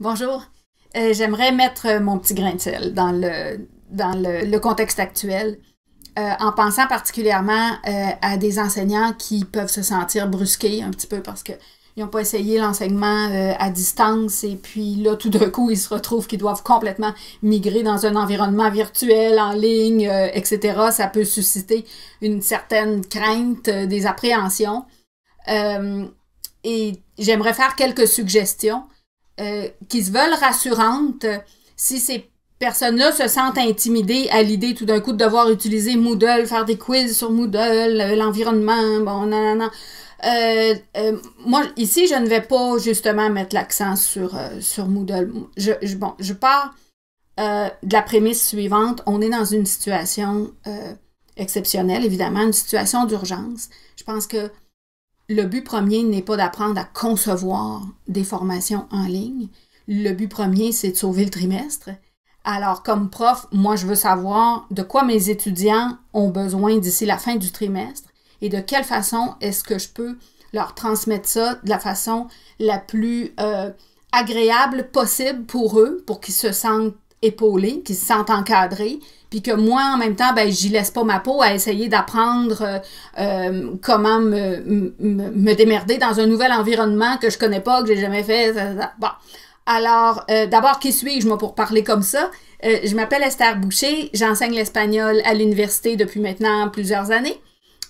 Bonjour. J'aimerais mettre mon petit grain de sel dans le contexte actuel, en pensant particulièrement à des enseignants qui peuvent se sentir brusqués un petit peu parce que ils n'ont pas essayé l'enseignement à distance et puis là, tout d'un coup, ils se retrouvent qu'ils doivent complètement migrer dans un environnement virtuel, en ligne, etc. Ça peut susciter une certaine crainte, des appréhensions. Euh, et j'aimerais faire quelques suggestions qui se veulent rassurantes si ces personnes-là se sentent intimidées à l'idée tout d'un coup de devoir utiliser Moodle, faire des quiz sur Moodle, l'environnement, bon, non, non, non. Moi, ici, je ne vais pas justement mettre l'accent sur Moodle. Je pars de la prémisse suivante. On est dans une situation exceptionnelle, évidemment, une situation d'urgence. Je pense que le but premier n'est pas d'apprendre à concevoir des formations en ligne. Le but premier, c'est de sauver le trimestre. Alors, comme prof, moi, je veux savoir de quoi mes étudiants ont besoin d'ici la fin du trimestre et de quelle façon est-ce que je peux leur transmettre ça de la façon la plus agréable possible pour eux, pour qu'ils se sentent épaulés, qu'ils se sentent encadrés, puis que moi, en même temps, ben, j'y laisse pas ma peau à essayer d'apprendre comment me démerder dans un nouvel environnement que je connais pas, que j'ai jamais fait. Bon. Alors, d'abord, qui suis-je, moi, pour parler comme ça? Je m'appelle Esther Boucher, j'enseigne l'espagnol à l'université depuis maintenant plusieurs années.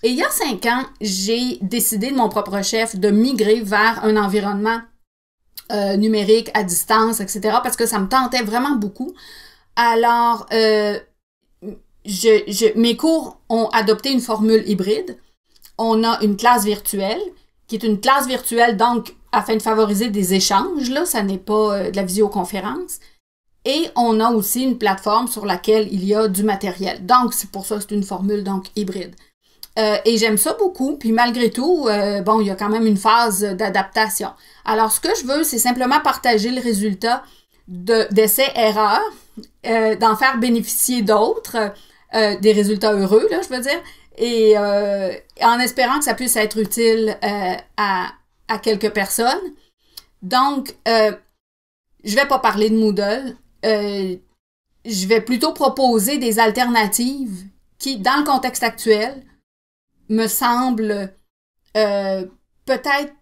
Et il y a 5 ans, j'ai décidé de mon propre chef de migrer vers un environnement numérique, à distance, etc., parce que ça me tentait vraiment beaucoup. Alors, mes cours ont adopté une formule hybride. On a une classe virtuelle, qui est une classe virtuelle, donc, afin de favoriser des échanges, là, ça n'est pas de la visioconférence. Et on a aussi une plateforme sur laquelle il y a du matériel. Donc, c'est pour ça que c'est une formule, donc, hybride. Et j'aime ça beaucoup, puis malgré tout, bon, il y a quand même une phase d'adaptation. Alors, ce que je veux, c'est simplement partager le résultat d'essais-erreurs, d'en faire bénéficier d'autres, des résultats heureux, là, je veux dire, et en espérant que ça puisse être utile à quelques personnes. Donc, je vais pas parler de Moodle, je vais plutôt proposer des alternatives qui, dans le contexte actuel, me semble peut-être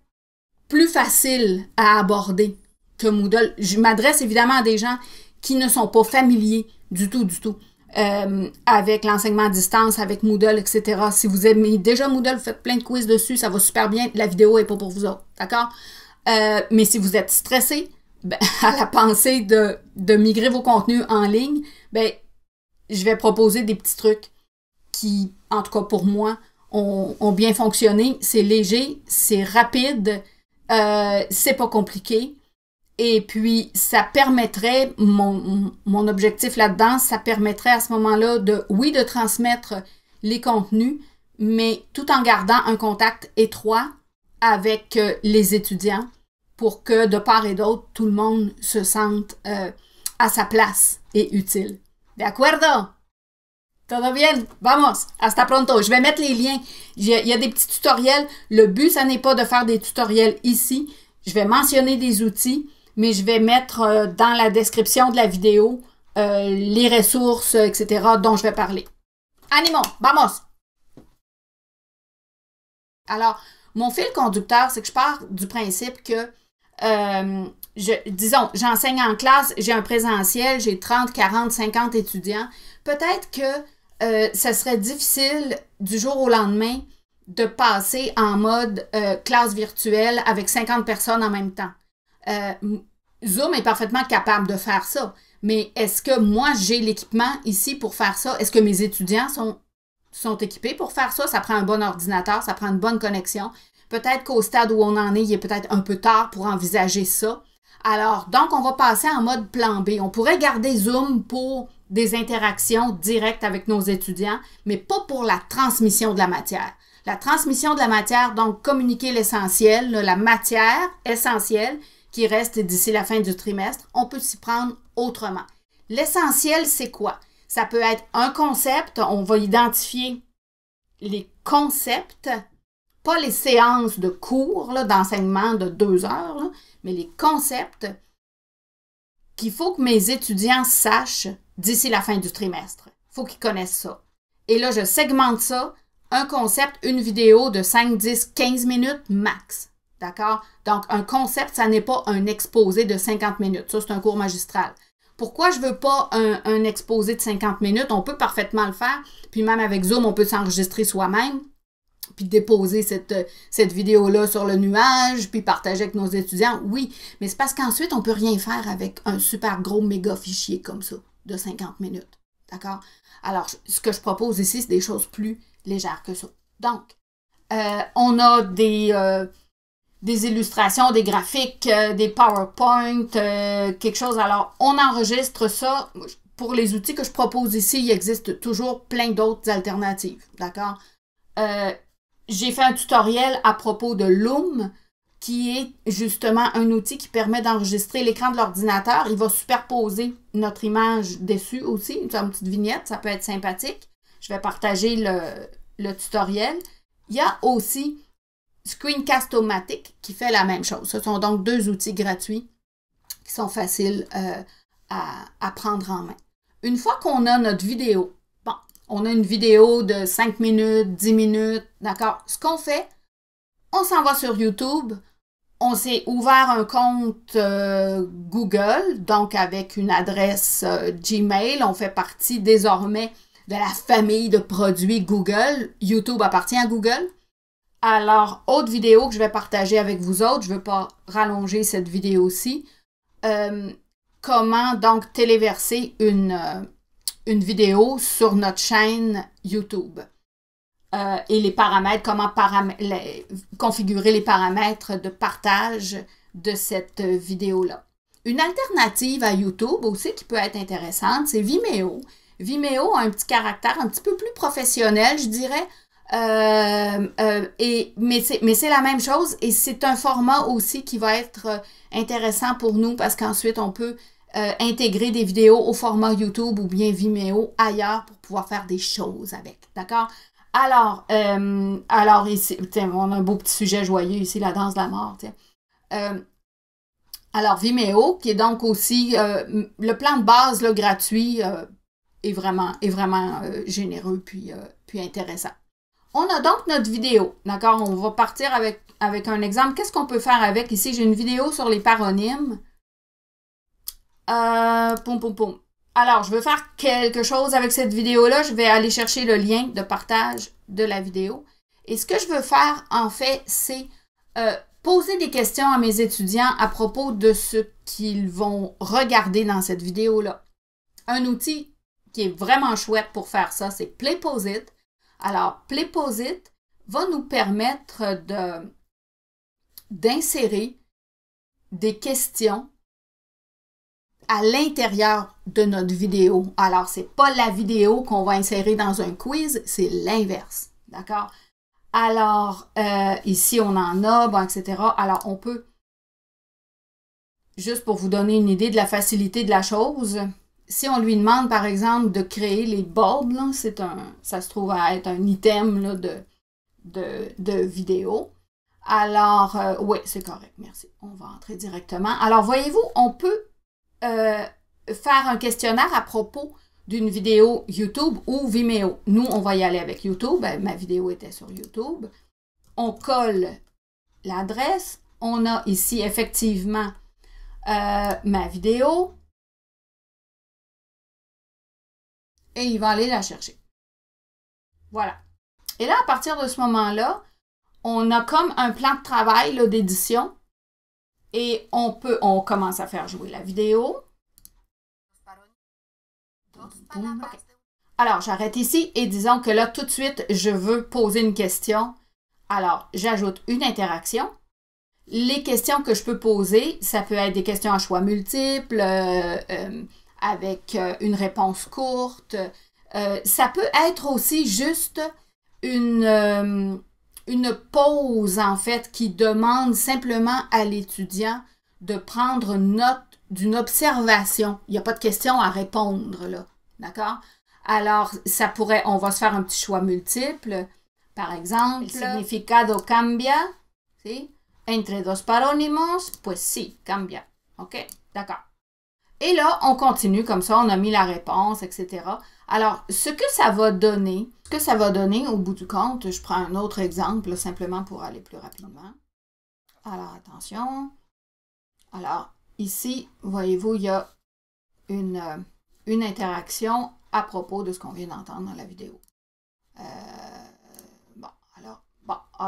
plus facile à aborder que Moodle. Je m'adresse évidemment à des gens qui ne sont pas familiers du tout, avec l'enseignement à distance, avec Moodle, etc. Si vous aimez déjà Moodle, vous faites plein de quiz dessus, ça va super bien, la vidéo est pas pour vous autres, d'accord? Mais si vous êtes stressé ben, à la pensée de migrer vos contenus en ligne, ben, je vais proposer des petits trucs qui, en tout cas pour moi, ont bien fonctionné. C'est léger, c'est rapide, c'est pas compliqué. Et puis, ça permettrait, mon objectif là-dedans, ça permettrait à ce moment-là de transmettre les contenus, mais tout en gardant un contact étroit avec les étudiants pour que, de part et d'autre, tout le monde se sente à sa place et utile. De acuerdo? Todo bien? Vamos! Hasta pronto! Je vais mettre les liens. Il y a des petits tutoriels. Le but, ça n'est pas de faire des tutoriels ici. Je vais mentionner des outils, mais je vais mettre dans la description de la vidéo les ressources, etc., dont je vais parler. Animo! Vamos! Alors, mon fil conducteur, c'est que je pars du principe que disons, j'enseigne en classe, j'ai un présentiel, j'ai 30, 40, 50 étudiants. Peut-être que ça serait difficile du jour au lendemain de passer en mode classe virtuelle avec 50 personnes en même temps. Zoom est parfaitement capable de faire ça, mais est-ce que moi j'ai l'équipement ici pour faire ça? Est-ce que mes étudiants sont équipés pour faire ça? Ça prend un bon ordinateur, ça prend une bonne connexion. Peut-être qu'au stade où on en est, il est peut-être un peu tard pour envisager ça. Alors, donc, on va passer en mode plan B. On pourrait garder Zoom pour des interactions directes avec nos étudiants, mais pas pour la transmission de la matière. La transmission de la matière, donc communiquer l'essentiel, la matière essentielle qui reste d'ici la fin du trimestre, on peut s'y prendre autrement. L'essentiel, c'est quoi? Ça peut être un concept, on va identifier les concepts, pas les séances de cours, d'enseignement de 2 heures, là, mais les concepts. qu'il faut que mes étudiants sachent d'ici la fin du trimestre. Il faut qu'ils connaissent ça. Et là, je segmente ça, un concept, une vidéo de 5, 10, 15 minutes max. D'accord? Donc, un concept, ça n'est pas un exposé de 50 minutes. Ça, c'est un cours magistral. Pourquoi je veux pas un exposé de 50 minutes? On peut parfaitement le faire. Puis même avec Zoom, on peut s'enregistrer soi-même, puis déposer cette vidéo-là sur le nuage, puis partager avec nos étudiants. Oui, mais c'est parce qu'ensuite, on peut rien faire avec un super gros méga fichier comme ça, de 50 minutes. D'accord? Alors, ce que je propose ici, c'est des choses plus légères que ça. Donc, on a des illustrations, des graphiques, des PowerPoint, quelque chose. Alors, on enregistre ça. Pour les outils que je propose ici, il existe toujours plein d'autres alternatives. D'accord? J'ai fait un tutoriel à propos de Loom, qui est justement un outil qui permet d'enregistrer l'écran de l'ordinateur. Il va superposer notre image dessus aussi, une petite vignette, ça peut être sympathique. Je vais partager le tutoriel. Il y a aussi Screencast-O-Matic qui fait la même chose. Ce sont donc deux outils gratuits qui sont faciles à prendre en main. Une fois qu'on a notre vidéo, bon, on a une vidéo de 5 minutes, 10 minutes, d'accord? Ce qu'on fait, on s'en va sur YouTube, on s'est ouvert un compte Google, donc avec une adresse Gmail. On fait partie désormais de la famille de produits Google. YouTube appartient à Google. Alors, autre vidéo que je vais partager avec vous autres, je ne veux pas rallonger cette vidéo-ci. Comment donc téléverser une vidéo sur notre chaîne YouTube. Et les paramètres, comment configurer les paramètres de partage de cette vidéo-là. Une alternative à YouTube aussi qui peut être intéressante, c'est Vimeo. Vimeo a un petit caractère un petit peu plus professionnel, je dirais, mais c'est la même chose et c'est un format aussi qui va être intéressant pour nous parce qu'ensuite on peut intégrer des vidéos au format YouTube ou bien Vimeo ailleurs pour pouvoir faire des choses avec, d'accord? Alors ici, tiens, on a un beau petit sujet joyeux ici, la danse de la mort, tiens. Alors Vimeo, qui est donc aussi, le plan de base là, gratuit est vraiment généreux puis intéressant. On a donc notre vidéo, d'accord? On va partir avec un exemple. Qu'est-ce qu'on peut faire avec? Ici, j'ai une vidéo sur les paronymes. Alors, je veux faire quelque chose avec cette vidéo-là. Je vais aller chercher le lien de partage de la vidéo. Et ce que je veux faire, en fait, c'est poser des questions à mes étudiants à propos de ce qu'ils vont regarder dans cette vidéo-là. Un outil qui est vraiment chouette pour faire ça, c'est Playposit. Alors, Playposit va nous permettre d'insérer des questions à l'intérieur de notre vidéo. Alors, c'est pas la vidéo qu'on va insérer dans un quiz, c'est l'inverse. D'accord? Alors, ici, on en a, bon, etc. Alors, on peut, juste pour vous donner une idée de la facilité de la chose, si on lui demande, par exemple, de créer les bulbes, là, ça se trouve à être un item là, de vidéo. Alors, oui, c'est correct, merci. On va entrer directement. Alors, voyez-vous, on peut faire un questionnaire à propos d'une vidéo YouTube ou Vimeo. Nous, on va y aller avec YouTube. Ma vidéo était sur YouTube. On colle l'adresse. On a ici, effectivement, ma vidéo. Et il va aller la chercher. Voilà. Et là, à partir de ce moment-là, on a comme un plan de travail d'édition et on commence à faire jouer la vidéo. Okay. Alors, j'arrête ici et disons que là, tout de suite, je veux poser une question. Alors, j'ajoute une interaction. Les questions que je peux poser, ça peut être des questions à choix multiples, avec une réponse courte. Ça peut être aussi juste une pause, en fait, qui demande simplement à l'étudiant de prendre note d'une observation. Il n'y a pas de question à répondre, là. D'accord? Alors, on va se faire un petit choix multiple. Par exemple, el significado cambia, ¿sí? Entre dos parónimos, pues sí, cambia. OK? D'accord. Et là, on continue comme ça, on a mis la réponse, etc. Alors, ce que ça va donner au bout du compte, je prends un autre exemple, là, simplement pour aller plus rapidement. Alors, attention. Alors, ici, voyez-vous, il y a une interaction à propos de ce qu'on vient d'entendre dans la vidéo.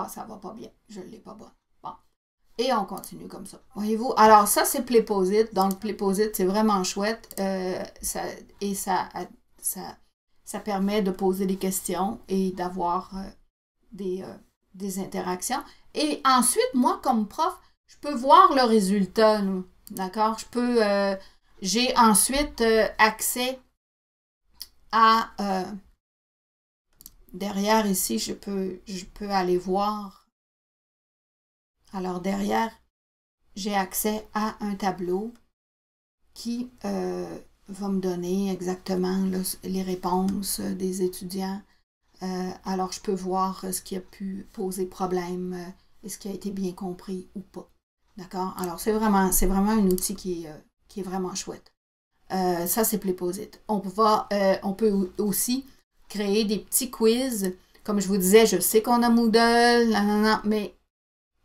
Ça va pas bien, je ne l'ai pas bon. Bon. Et on continue comme ça. Voyez-vous, alors ça, c'est Playposit. Donc, Playposit, c'est vraiment chouette. Ça permet de poser des questions et d'avoir des interactions. Et ensuite, moi, comme prof, je peux voir le résultat, d'accord? J'ai ensuite accès à... derrière ici, je peux aller voir. Alors, derrière, j'ai accès à un tableau qui va me donner exactement là, les réponses des étudiants. Alors, je peux voir ce qui a pu poser problème et ce qui a été bien compris ou pas. D'accord? Alors, c'est vraiment un outil qui est vraiment chouette. Ça, c'est Playposit. On peut aussi créer des petits quiz. Comme je vous disais, je sais qu'on a Moodle, mais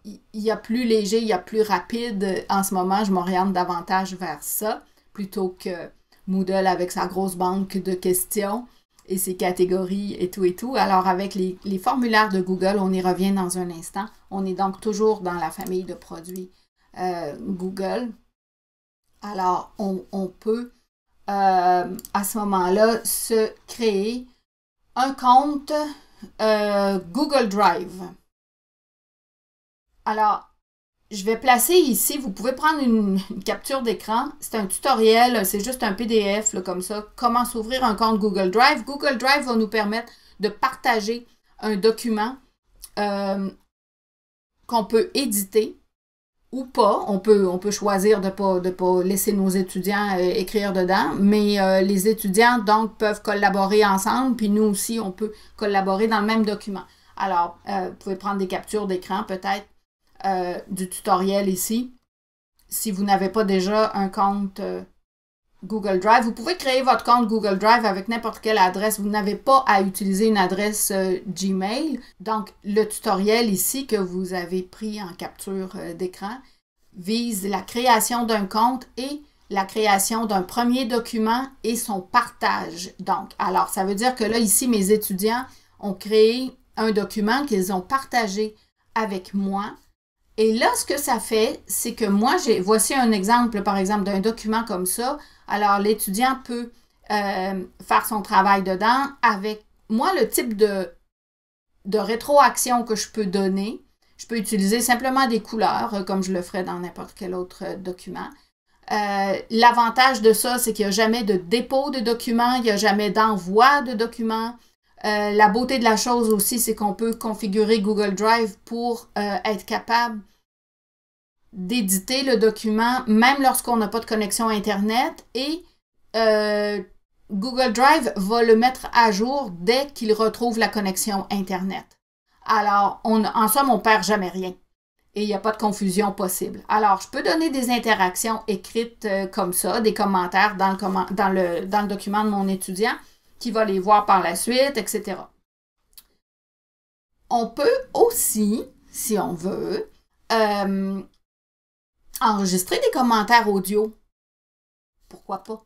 il y a plus léger, il y a plus rapide. En ce moment, je m'oriente davantage vers ça, plutôt que Moodle avec sa grosse banque de questions et ses catégories et tout et tout. Alors, avec les formulaires de Google, on y revient dans un instant. On est donc toujours dans la famille de produits Google. Alors, on peut, à ce moment-là, se créer un compte Google Drive. Alors, je vais placer ici, vous pouvez prendre une capture d'écran. C'est un tutoriel, c'est juste un PDF là, comme ça. Comment s'ouvrir un compte Google Drive. Google Drive va nous permettre de partager un document qu'on peut éditer ou pas. On peut choisir de pas laisser nos étudiants écrire dedans, mais les étudiants, donc, peuvent collaborer ensemble, puis nous aussi, on peut collaborer dans le même document. Alors, vous pouvez prendre des captures d'écran, peut-être, du tutoriel ici. Si vous n'avez pas déjà un compte Google Drive, vous pouvez créer votre compte Google Drive avec n'importe quelle adresse. Vous n'avez pas à utiliser une adresse Gmail. Donc, le tutoriel ici que vous avez pris en capture d'écran vise la création d'un compte et la création d'un premier document et son partage. Donc, alors, ça veut dire que là, ici, mes étudiants ont créé un document qu'ils ont partagé avec moi. Et là, ce que ça fait, c'est que moi, voici un exemple, par exemple, d'un document comme ça. Alors, l'étudiant peut faire son travail dedans avec moi, le type de rétroaction que je peux donner. Je peux utiliser simplement des couleurs, comme je le ferais dans n'importe quel autre document. L'avantage de ça, c'est qu'il n'y a jamais de dépôt de documents, il n'y a jamais d'envoi de documents. La beauté de la chose aussi, c'est qu'on peut configurer Google Drive pour être capable d'éditer le document, même lorsqu'on n'a pas de connexion Internet, et Google Drive va le mettre à jour dès qu'il retrouve la connexion Internet. Alors, en somme, on ne perd jamais rien et il n'y a pas de confusion possible. Alors, je peux donner des interactions écrites comme ça, des commentaires dans le document de mon étudiant qui va les voir par la suite, etc. On peut aussi, si on veut, enregistrer des commentaires audio. Pourquoi pas?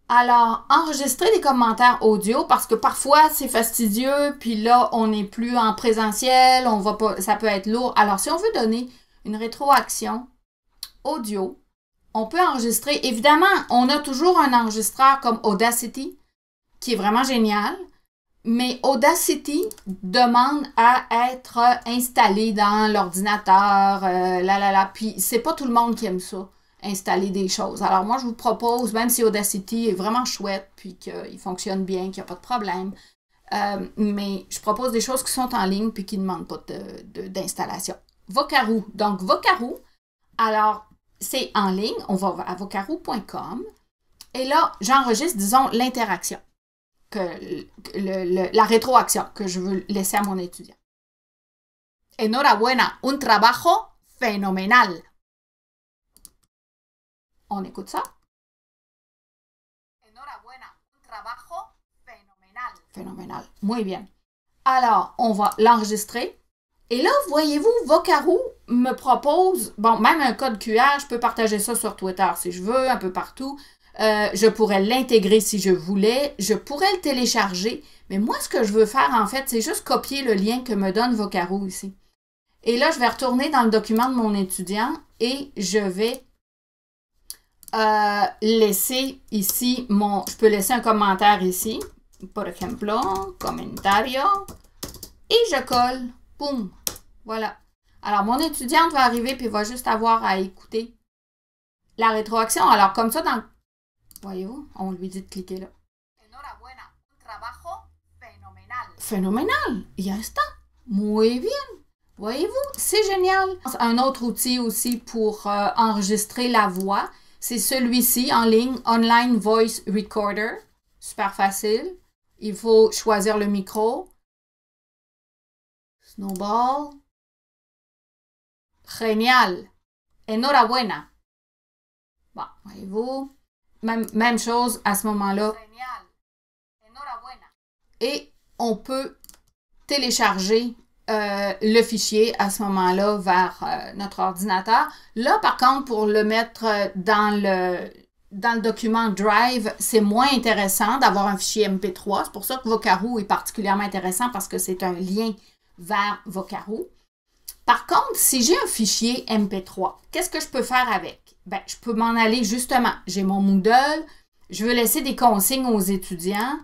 Alors, enregistrer des commentaires audio, parce que parfois, c'est fastidieux, puis là, on n'est plus en présentiel, ça peut être lourd. Alors, si on veut donner une rétroaction audio, on peut enregistrer. Évidemment, on a toujours un enregistreur comme Audacity, qui est vraiment génial, mais Audacity demande à être installé dans l'ordinateur, puis c'est pas tout le monde qui aime ça, installer des choses. Alors moi, je vous propose, même si Audacity est vraiment chouette, puis qu'il fonctionne bien, qu'il n'y a pas de problème, mais je propose des choses qui sont en ligne, puis qui ne demandent pas d'installation. Vocaroo. Donc, Vocaroo, alors, c'est en ligne, on va à vocaroo.com, et là, j'enregistre, disons, l'interaction. La rétroaction que je veux laisser à mon étudiant. Enhorabuena, un trabajo fenomenal. On écoute ça. Phénoménal. Muy bien. Alors, on va l'enregistrer. Et là, voyez-vous, Vocaroo me propose, bon, même un code QR, je peux partager ça sur Twitter si je veux, un peu partout. Je pourrais l'intégrer si je voulais. Je pourrais le télécharger. Mais moi, ce que je veux faire, en fait, c'est juste copier le lien que me donne Vocaroo ici. Et là, je vais retourner dans le document de mon étudiant et je vais laisser ici je peux laisser un commentaire ici. Por ejemplo, comentario. Et je colle. Boum. Voilà. Alors, mon étudiante va arriver puis va juste avoir à écouter la rétroaction. Alors, comme ça, voyez-vous, on lui dit de cliquer là. Enhorabuena, un trabajo fenomenal. Phénoménal. Ya está. Muy bien. Voyez-vous, c'est génial. Un autre outil aussi pour enregistrer la voix, c'est celui-ci en ligne, Online Voice Recorder. Super facile. Il faut choisir le micro. Snowball. Génial. Enhorabuena. Bon, voyez-vous. Même chose à ce moment-là. Génial. Enhorabuena. Et on peut télécharger le fichier à ce moment-là vers notre ordinateur. Là, par contre, pour le mettre dans le document Drive, c'est moins intéressant d'avoir un fichier MP3. C'est pour ça que Vocaroo est particulièrement intéressant parce que c'est un lien vers Vocaroo. Par contre, si j'ai un fichier MP3, qu'est-ce que je peux faire avec? Ben, je peux m'en aller justement. J'ai mon Moodle, je veux laisser des consignes aux étudiants.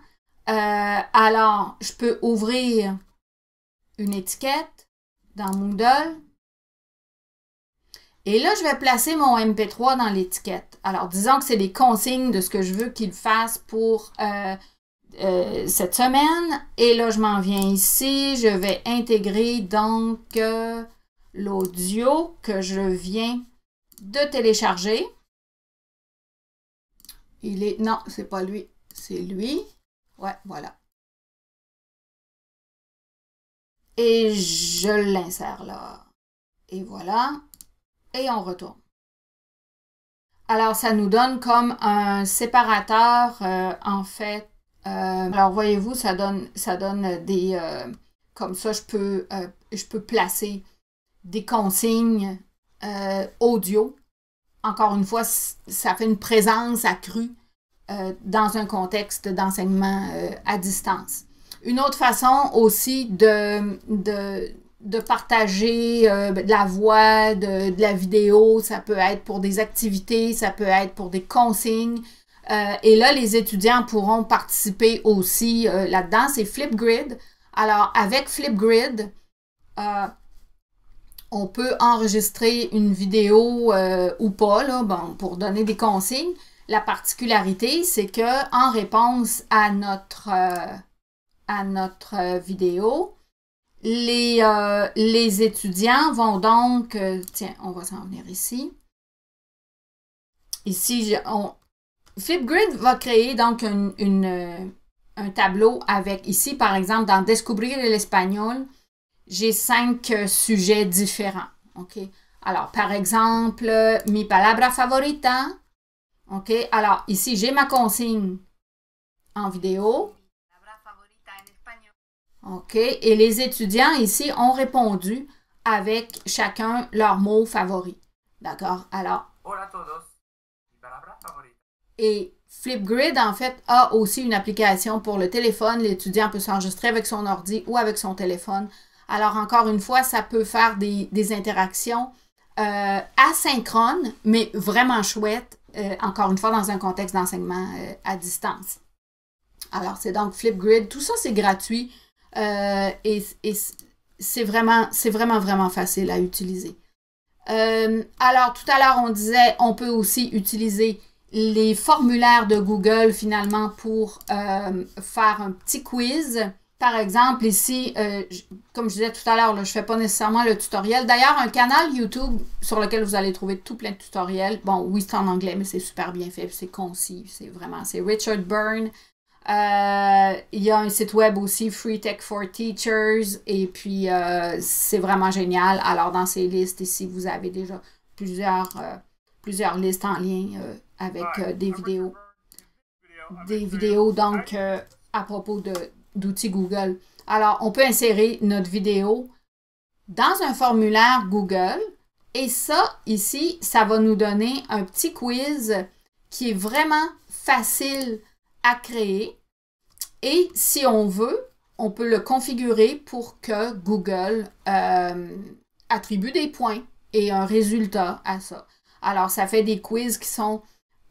Alors, je peux ouvrir une étiquette dans Moodle. Et là, je vais placer mon MP3 dans l'étiquette. Alors, disons que c'est des consignes de ce que je veux qu'il fasse pour cette semaine. Et là, je m'en viens ici. Je vais intégrer donc l'audio que je viens de télécharger. Non, c'est pas lui. C'est lui. Ouais, voilà. Et je l'insère là. Et voilà. Et on retourne. Alors, ça nous donne comme un séparateur, en fait. Alors, voyez-vous, ça donne des... comme ça, je peux placer des consignes audio. Encore une fois, ça fait une présence accrue dans un contexte d'enseignement à distance. Une autre façon aussi de partager de la voix, de la vidéo, ça peut être pour des activités, ça peut être pour des consignes. Et là, les étudiants pourront participer aussi là-dedans. C'est Flipgrid. Alors, avec Flipgrid, on peut enregistrer une vidéo ou pas, là, bon, pour donner des consignes. La particularité, c'est que en réponse à notre vidéo, les étudiants vont donc... tiens, on va s'en venir ici. Ici, Flipgrid va créer donc un tableau avec, ici, par exemple, dans Descubrir el Español, j'ai 5 sujets différents. OK? Alors, par exemple, mi palabra favorita. OK? Alors, ici, j'ai ma consigne en vidéo. OK? Et les étudiants ici ont répondu avec chacun leur mot favori. D'accord? Alors. Hola a todos. Mi palabra favorita. Et Flipgrid, en fait, a aussi une application pour le téléphone. L'étudiant peut s'enregistrer avec son ordi ou avec son téléphone. Alors, encore une fois, ça peut faire des interactions asynchrones, mais vraiment chouettes, encore une fois, dans un contexte d'enseignement à distance. Alors, c'est donc Flipgrid. Tout ça, c'est gratuit. Et c'est vraiment, vraiment facile à utiliser. Alors, tout à l'heure, on disait, on peut aussi utiliser les formulaires de Google, finalement, pour faire un petit quiz. Par exemple, ici, comme je disais tout à l'heure, je ne fais pas nécessairement le tutoriel. D'ailleurs, un canal YouTube sur lequel vous allez trouver tout plein de tutoriels. Bon, oui, c'est en anglais, mais c'est super bien fait, c'est concis, c'est Richard Byrne. Il y a un site web aussi, Free Tech for Teachers, et puis c'est vraiment génial. Alors, dans ces listes ici, vous avez déjà plusieurs listes en lien avec des vidéos. Des vidéos, donc, à propos d'outils Google. Alors, on peut insérer notre vidéo dans un formulaire Google et ça, ici, ça va nous donner un petit quiz qui est vraiment facile à créer. Et si on veut, on peut le configurer pour que Google attribue des points et un résultat à ça. Alors, ça fait des quiz qui sont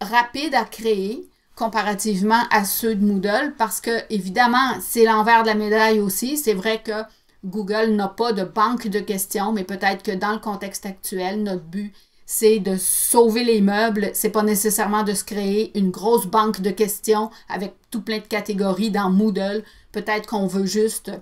rapides à créer comparativement à ceux de Moodle parce que, évidemment, c'est l'envers de la médaille aussi. C'est vrai que Google n'a pas de banque de questions, mais peut-être que dans le contexte actuel, notre but, c'est de sauver les meubles. C'est pas nécessairement de se créer une grosse banque de questions avec tout plein de catégories dans Moodle. Peut-être qu'on veut juste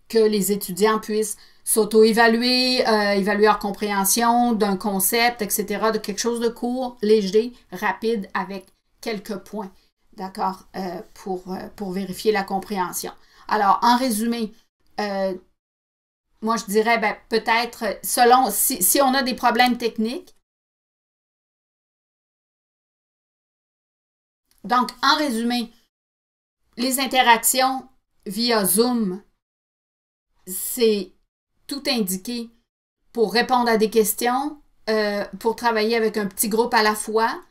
que les étudiants puissent s'auto-évaluer, évaluer leur compréhension d'un concept, etc., de quelque chose de court, léger, rapide, avec quelques points, d'accord, pour vérifier la compréhension. Alors, en résumé, moi, je dirais, ben, peut-être, selon, si on a des problèmes techniques. Donc, en résumé, les interactions via Zoom, c'est tout indiqué pour répondre à des questions, pour travailler avec un petit groupe à la fois,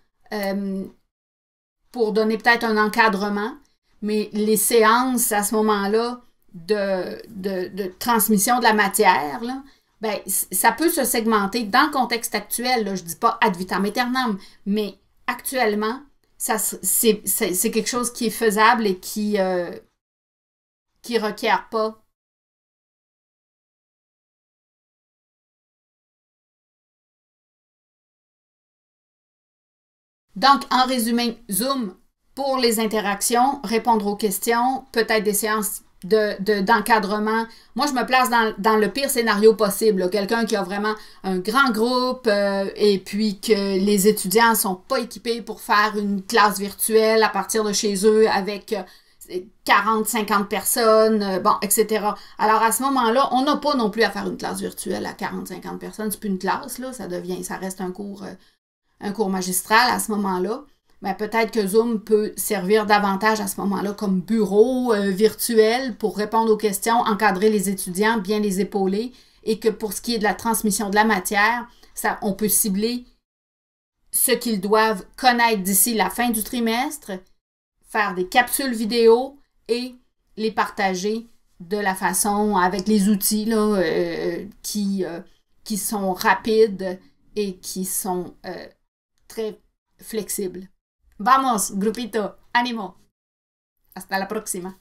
pour donner peut-être un encadrement, mais les séances à ce moment-là, de transmission de la matière, là, ben, ça peut se segmenter dans le contexte actuel. Là, je ne dis pas ad vitam aeternam, mais actuellement, c'est quelque chose qui est faisable et qui requiert pas. Donc, en résumé, Zoom pour les interactions, répondre aux questions, peut-être des séances d'encadrement. Moi, je me place dans le pire scénario possible. Quelqu'un qui a vraiment un grand groupe et puis que les étudiants ne sont pas équipés pour faire une classe virtuelle à partir de chez eux avec 40, 50 personnes, bon, etc. Alors, à ce moment-là, on n'a pas non plus à faire une classe virtuelle à 40, 50 personnes. C'est plus une classe, là, ça reste un cours magistral à ce moment-là. Ben, peut-être que Zoom peut servir davantage à ce moment-là comme bureau virtuel pour répondre aux questions, encadrer les étudiants, bien les épauler, et que pour ce qui est de la transmission de la matière, on peut cibler ce qu'ils doivent connaître d'ici la fin du trimestre, faire des capsules vidéo et les partager de la façon avec les outils là, qui sont rapides et qui sont très flexibles. Vamos, grupito, ánimo. Hasta la próxima.